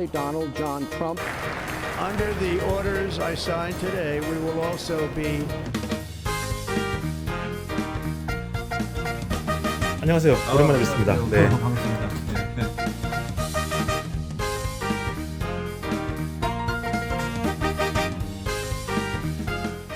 President-elect Donald John Trump. Under the orders I signed today, we will also be. 안녕하세요. 오랜만에 뵙습니다. 네. 반갑습니다. 네.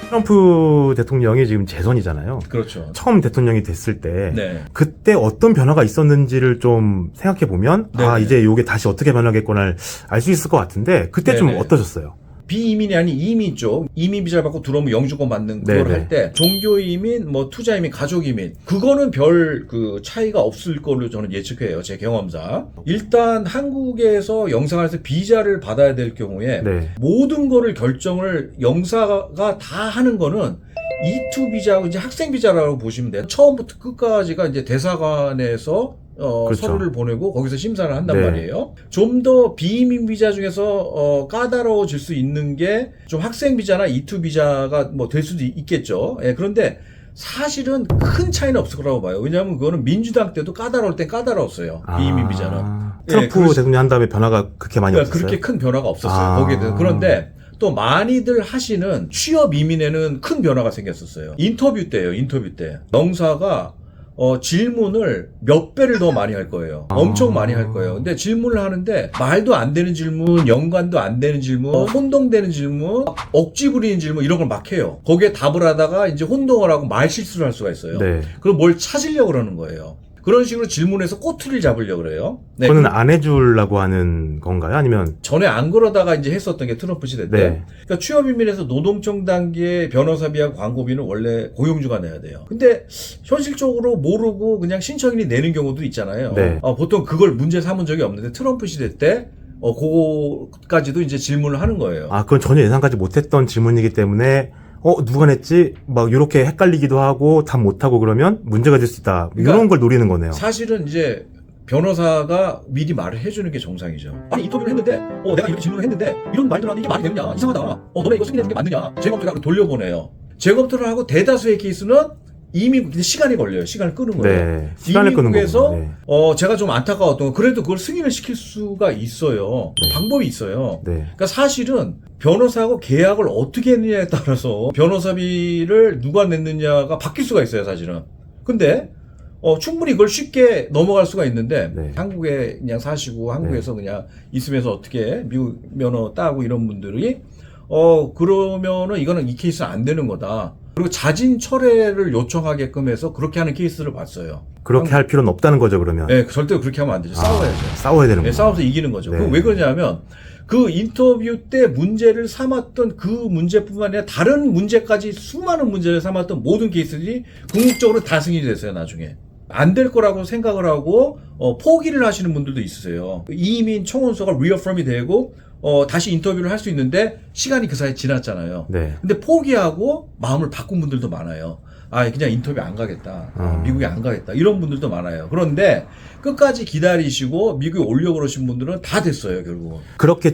트럼프 대통령이 지금 재선이잖아요. 그렇죠. 처음 대통령이 됐을 때 네. 그때 어떤 변화가 있었는지를 좀 생각해 보면 네네. 아 이제 이게 다시 어떻게 변하겠구나를 알 수 있을 것 같은데 그때 좀 네네. 어떠셨어요? 비이민이 아닌 이민 쪽, 이민 비자를 받고 들어오면 영주권 받는 그걸 네네. 할 때 종교 이민, 뭐 투자 이민, 가족 이민 그거는 별 그 차이가 없을 걸로 저는 예측해요. 제 경험상. 일단 한국에서 영사관에서 비자를 받아야 될 경우에 네. 모든 거를 결정을 영사가 다 하는 거는 E2 비자하고 이제 학생 비자라고 보시면 돼요. 처음부터 끝까지가 이제 대사관에서 그렇죠. 서류를 보내고 거기서 심사를 한단 네. 말이에요. 좀 더 비이민 비자 중에서 까다로워질 수 있는 게 좀 학생 비자나 E2 비자가 뭐 될 수도 있겠죠. 예, 그런데 사실은 큰 차이는 없을 거라고 봐요. 왜냐하면 그거는 민주당 때도 까다로울 땐 까다로웠어요. 비이민 비자는. 트럼프 그래서- 대통령 한 다음에 변화가 그렇게 많이 그러니까 없었어요? 그렇게 큰 변화가 없었어요. 거기에 대해서. 그런데 또 많이들 하시는 취업 이민에는 큰 변화가 생겼었어요. 인터뷰 때예요. 인터뷰 때. 영사가 질문을 몇 배를 더 많이 할 거예요. 엄청 많이 할 거예요. 근데 질문을 하는데 말도 안 되는 질문, 연관도 안 되는 질문, 혼동되는 질문, 억지 부리는 질문 이런 걸 막 해요. 거기에 답을 하다가 이제 혼동을 하고 말 실수를 할 수가 있어요. 네. 그럼 뭘 찾으려고 그러는 거예요. 그런 식으로 질문해서 꼬투리를 잡으려고 그래요. 네. 그거는 안 해주려고 하는 건가요? 아니면 전에 안 그러다가 이제 했었던 게 트럼프 시대 때. 네. 그러니까 취업인민에서 노동청 단계의 변호사비와 광고비는 원래 고용주가 내야 돼요. 근데 현실적으로 모르고 그냥 신청인이 내는 경우도 있잖아요. 네. 보통 그걸 문제 삼은 적이 없는데 트럼프 시대 때 그거까지도 이제 질문을 하는 거예요. 그건 전혀 예상하지 못했던 질문이기 때문에 누가 냈지? 막 이렇게 헷갈리기도 하고 답 못하고 그러면 문제가 될 수 있다. 이런 그러니까 걸 노리는 거네요. 사실은 이제 변호사가 미리 말을 해주는 게 정상이죠. 아니 인터뷰를 했는데 내가 이렇게 질문을 했는데 이런 말들 하는데 이게 말이 되느냐 이상하다. 너네 이거 승인해준 게 맞느냐 재검토를 돌려보내요. 재검토를 하고 대다수의 케이스는 이미 근데 시간이 걸려요. 시간을 끄는 거예요. 네. 시간을 끄는 이미국에서 거구나. 네. 제가 좀 안타까웠던 건 그래도 그걸 승인을 시킬 수가 있어요. 네. 방법이 있어요. 네. 그러니까 사실은 변호사하고 계약을 어떻게 했느냐에 따라서 변호사비를 누가 냈느냐가 바뀔 수가 있어요. 사실은. 근데 충분히 그걸 쉽게 넘어갈 수가 있는데 네. 한국에 그냥 사시고 한국에서 그냥 있으면서 어떻게 미국 면허 따고 이런 분들이 그러면은 이거는 이 케이스는 안 되는 거다. 그리고 자진 철회를 요청하게끔 해서 그렇게 하는 케이스를 봤어요. 그렇게 할 필요는 없다는 거죠, 그러면. 네, 절대 그렇게 하면 안 되죠. 싸워야죠. 싸워야 되는 네, 거죠. 싸워서 이기는 거죠. 네. 그거 왜 그러냐면 그 인터뷰 때 문제를 삼았던 그 문제뿐만 아니라 다른 문제까지 수많은 문제를 삼았던 모든 케이스들이 궁극적으로 다 승인이 됐어요. 나중에. 안 될 거라고 생각을 하고 포기를 하시는 분들도 있으세요. 이민 청원서가 리어펌이 되고 다시 인터뷰를 할 수 있는데 시간이 그 사이에 지났잖아요. 네. 근데 포기하고 마음을 바꾼 분들도 많아요. 그냥 인터뷰 안 가겠다. 미국에 안 가겠다. 이런 분들도 많아요. 그런데 끝까지 기다리시고 미국에 오려고 그러신 분들은 다 됐어요, 결국은. 그렇게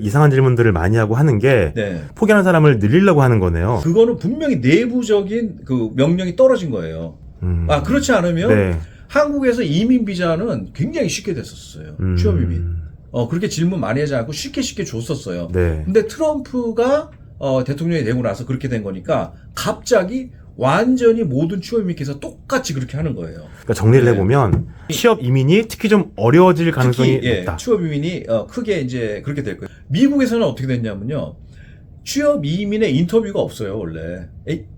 이상한 질문들을 많이 하고 하는 게 네. 포기하는 사람을 늘리려고 하는 거네요. 그거는 분명히 내부적인 그 명령이 떨어진 거예요. 그렇지 않으면 네. 한국에서 이민 비자는 굉장히 쉽게 됐었어요. 취업 이민. 그렇게 질문 많이 하지 않고 쉽게 줬었어요. 네. 근데 트럼프가 대통령이 되고 나서 그렇게 된 거니까 갑자기 완전히 모든 취업 이민께서 똑같이 그렇게 하는 거예요. 그러니까 정리를 네. 해보면 취업 이민이 특히 좀 어려워질 가능성이 특히 높다. 취업 이민이 크게 이제 그렇게 될 거예요. 미국에서는 어떻게 됐냐면요. 취업 이민의 인터뷰가 없어요, 원래.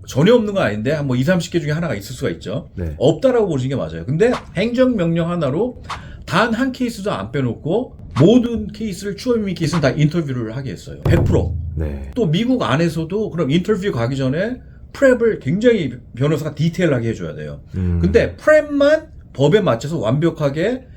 전혀 없는 건 아닌데, 한 20, 30개 중에 하나가 있을 수가 있죠. 네. 없다라고 보시는 게 맞아요. 근데 행정명령 하나로 단 한 케이스도 안 빼놓고 모든 케이스를 취업 이민 케이스는 다 인터뷰를 하게 했어요. 100%. 네. 또 미국 안에서도 그럼 인터뷰 가기 전에 프랩을 굉장히 변호사가 디테일하게 해줘야 돼요. 근데 프랩만 법에 맞춰서 완벽하게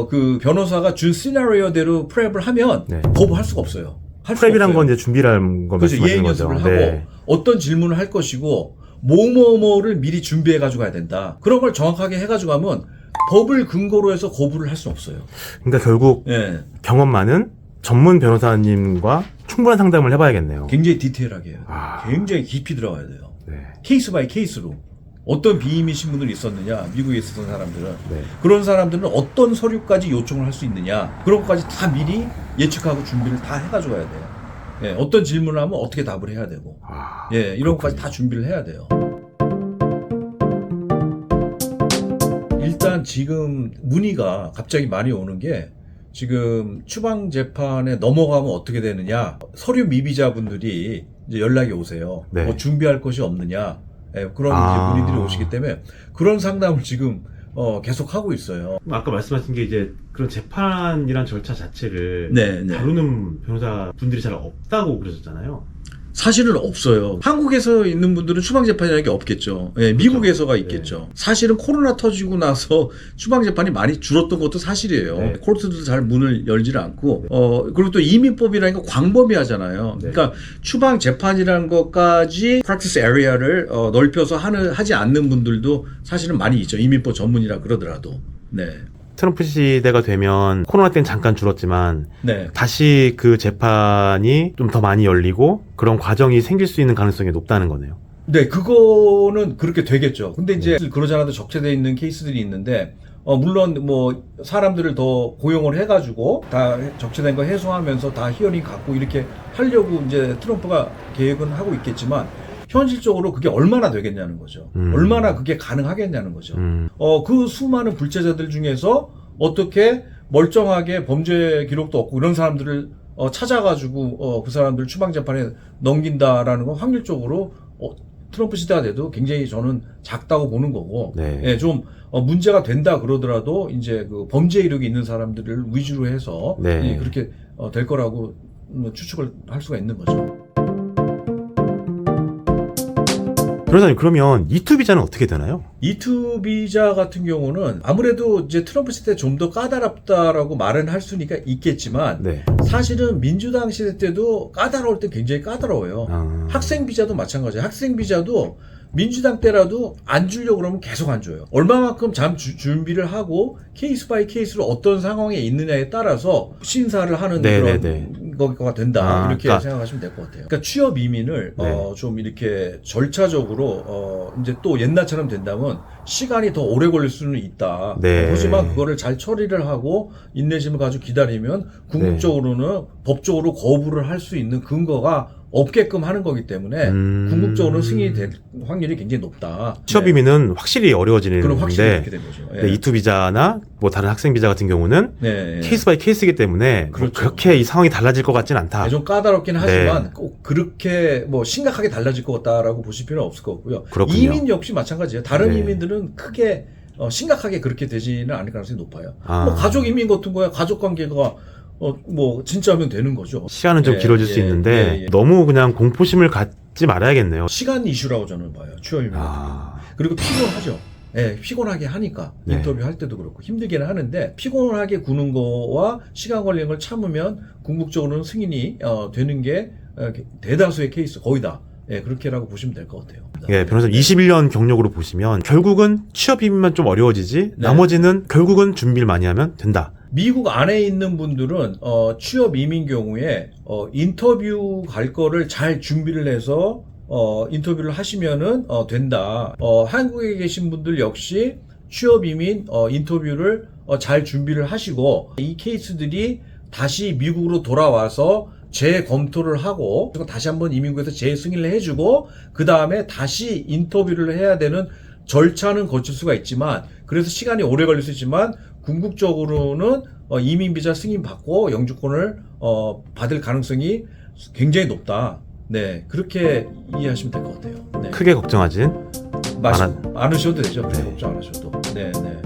그 변호사가 준 시나리오대로 프랩을 하면 네. 거부할 수가 없어요. 할 수가 프랩이란 없어요. 건 이제 준비라는 거 그래서 말씀하시는 예행 거죠. 연습을 하고 네. 어떤 질문을 할 것이고 뭐뭐뭐를 미리 준비해 가지고 가야 된다. 그런 걸 정확하게 해가지고 하면 법을 근거로 해서 거부를 할 수 없어요. 그러니까 결국 예, 경험 많은 전문 변호사님과 충분한 상담을 해봐야겠네요. 굉장히 디테일하게 해요. 아. 굉장히 깊이 들어가야 돼요. 네. 케이스 바이 케이스로. 어떤 비이민 신분들이 있었느냐, 미국에 있었던 사람들은. 네. 그런 사람들은 어떤 서류까지 요청을 할 수 있느냐, 그런 것까지 다 미리 예측하고 준비를 다 해가지고 가야 돼요. 예, 어떤 질문을 하면 어떻게 답을 해야 되고, 예, 이런 것까지 다 준비를 해야 돼요. 일단 지금 문의가 갑자기 많이 오는 게, 지금 추방 재판에 넘어가면 어떻게 되느냐, 서류 미비자분들이 이제 연락이 오세요. 네. 뭐 준비할 것이 없느냐, 예, 그런 이제 문의들이 오시기 때문에 그런 상담을 지금 계속 하고 있어요. 아까 말씀하신 게 이제 그런 재판이란 절차 자체를 네, 네. 다루는 변호사 분들이 잘 없다고 그러셨잖아요. 사실은 없어요. 한국에서 있는 분들은 추방재판이라는 게 없겠죠. 예, 미국에서가 있겠죠. 사실은 코로나 터지고 나서 추방재판이 많이 줄었던 것도 사실이에요. 네. 코르트도 잘 문을 열지를 않고, 그리고 또 이민법이라는 거 광범위하잖아요. 네. 그러니까 추방재판이라는 것까지 프랙티스 에리아를 넓혀서 하지 않는 분들도 사실은 많이 있죠. 이민법 전문이라 그러더라도. 네. 트럼프 시대가 되면 코로나 때는 잠깐 줄었지만 네. 다시 그 재판이 좀 더 많이 열리고 그런 과정이 생길 수 있는 가능성이 높다는 거네요. 네, 그거는 그렇게 되겠죠. 근데 이제 그러지 않아도 적체되어 있는 케이스들이 있는데, 물론 뭐 사람들을 더 고용을 해가지고 다 적체된 거 해소하면서 다 히어링 갖고 이렇게 하려고 이제 트럼프가 계획은 하고 있겠지만, 현실적으로 그게 얼마나 되겠냐는 거죠. 얼마나 그게 가능하겠냐는 거죠. 그 수많은 불체자들 중에서 어떻게 멀쩡하게 범죄 기록도 없고 이런 사람들을 찾아가지고 그 사람들 추방재판에 넘긴다라는 건 확률적으로 트럼프 시대가 돼도 굉장히 저는 작다고 보는 거고, 네. 예, 좀 문제가 된다 그러더라도 이제 그 범죄 이력이 있는 사람들을 위주로 해서 네. 예, 그렇게 될 거라고 추측을 할 수가 있는 거죠. 변호사님, 그러면 E2 비자는 어떻게 되나요? E2 비자 같은 경우는 아무래도 이제 트럼프 시대 좀 더 까다롭다라고 말은 할 수니까 있겠지만, 네. 사실은 민주당 시대 때도 까다로울 때 굉장히 까다로워요. 학생 비자도 마찬가지예요. 학생 비자도 민주당 때라도 안 주려고 그러면 계속 안 줘요. 얼마만큼 준비를 하고 케이스 바이 케이스로 어떤 상황에 있느냐에 따라서 심사를 하는 그런 거가 된다. 이렇게 그러니까, 생각하시면 될 것 같아요. 그러니까 취업 이민을 좀 이렇게 절차적으로 이제 또 옛날처럼 된다면 시간이 더 오래 걸릴 수는 있다. 네. 하지만 그거를 잘 처리를 하고 인내심을 가지고 기다리면 궁극적으로는 법적으로 거부를 할 수 있는 근거가 없게끔 하는 거기 때문에 궁극적으로 승인이 될 확률이 굉장히 높다. 취업 이민은 확실히 어려워지는 그럼 확실히 건데, 그렇게 된 거죠. 네, E2 비자나 뭐 다른 학생 비자 같은 경우는 케이스 바이 케이스이기 때문에 그렇죠. 뭐 그렇게 이 상황이 달라질 것 같진 않다. 좀 까다롭긴 하지만 꼭 그렇게 뭐 심각하게 달라질 것 같다라고 보실 필요는 없을 것 같고요. 그렇군요. 이민 역시 마찬가지예요. 다른 네. 이민들은 크게 심각하게 그렇게 되지는 않을 가능성이 높아요. 아. 뭐 가족 이민 같은 거야, 가족 관계가 뭐 진짜면 되는 거죠. 시간은 좀 길어질 수 있는데 너무 그냥 공포심을 갖지 말아야겠네요. 시간 이슈라고 저는 봐요. 취업 이민 같은 경우. 그리고 피곤하죠. 예, 피곤하게 하니까 네. 인터뷰 할 때도 그렇고 힘들게는 하는데 피곤하게 구는 거와 시간 걸리는 걸 참으면 궁극적으로는 승인이 되는 게 대다수의 케이스 거의 다. 예, 그렇게라고 보시면 될 것 같아요. 예, 변호사님 21년 경력으로 보시면 결국은 취업 이민만 좀 어려워지지 나머지는 결국은 준비를 많이 하면 된다. 미국 안에 있는 분들은 취업 이민 경우에 인터뷰 갈 거를 잘 준비를 해서 인터뷰를 하시면은 된다. 한국에 계신 분들 역시 취업 이민 인터뷰를 잘 준비를 하시고 이 케이스들이 다시 미국으로 돌아와서 재검토를 하고 그리고 다시 한번 이민국에서 재승인을 해주고 그 다음에 다시 인터뷰를 해야 되는 절차는 거칠 수가 있지만 그래서 시간이 오래 걸릴 수 있지만 궁극적으로는 이민 비자 승인 받고 영주권을 받을 가능성이 굉장히 높다. 네, 그렇게 이해하시면 될 것 같아요. 네. 크게 걱정하진 않으셔도 되죠. 걱정 안 하셔도. 네, 네.